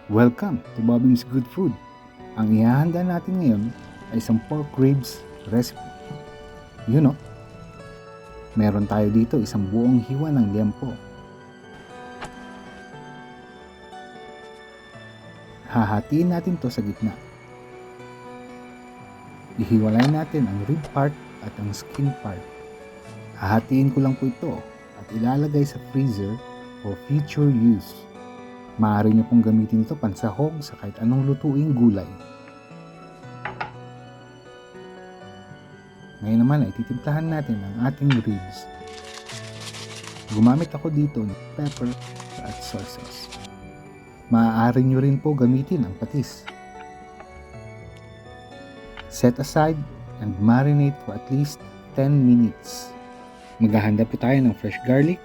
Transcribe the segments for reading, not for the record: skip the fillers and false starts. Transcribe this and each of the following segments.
Welcome to Bobby's Good Food. Ang ihahanda natin ngayon ay isang pork ribs recipe. Meron tayo dito isang buong hiwa ng liempo. Hahatiin natin to sa gitna. Ihiwalay natin ang rib part at ang skin part. Hahatiin ko lang po ito at ilalagay sa freezer for future use. Maaari niyo pong gamitin ito pansahog sa kahit anong lutuing gulay. Ngayon naman ay titimplahan natin ang ating ribs. Gumamit ako dito ng pepper at soy sauce. Maaari niyo rin po gamitin ang patis. Set aside and marinate for at least 10 minutes. Maghahanda po tayo ng fresh garlic,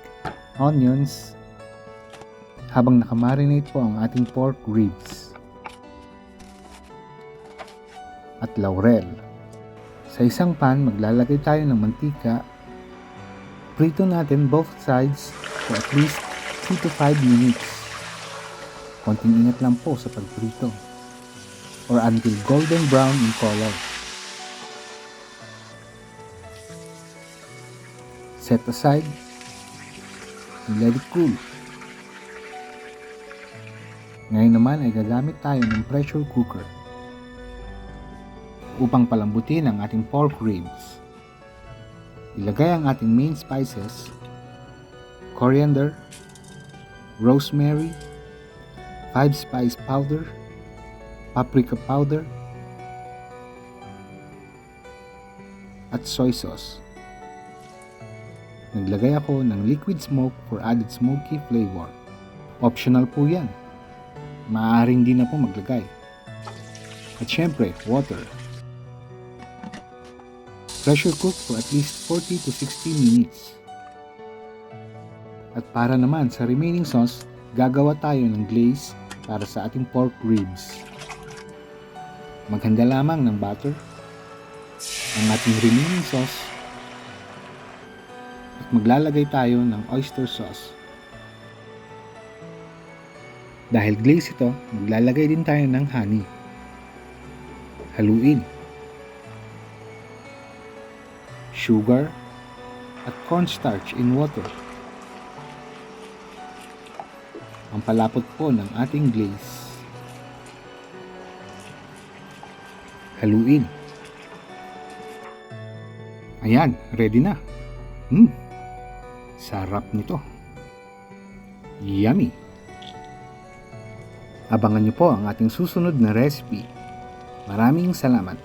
onions, habang nakamarinate po ang ating pork ribs at laurel. Sa isang pan, maglalagay tayo ng mantika. Prito natin both sides for at least 3 to 5 minutes. Konting ingat lang po sa pagprito or until golden brown in color. Set aside and let it cool. Ngayon naman ay gagamit tayo ng pressure cooker upang palambutin ang ating pork ribs. Ilagay ang ating main spices, coriander, rosemary, 5-spice powder, paprika powder, at soy sauce. Naglagay ako ng liquid smoke for added smoky flavor. Optional po yan. Maaaring di na po maglagay. At syempre, water. Pressure cook for at least 40 to 60 minutes. At para naman sa remaining sauce, gagawa tayo ng glaze para sa ating pork ribs. Maghanda lamang ng butter, ang ating remaining sauce, at maglalagay tayo ng oyster sauce. Dahil glaze ito, maglalagay din tayo ng honey. Haluin. Sugar at cornstarch in water. Ang palapot po ng ating glaze. Haluin. Ayan, ready na. Sarap nito. Yummy! Abangan niyo po ang ating susunod na recipe. Maraming salamat!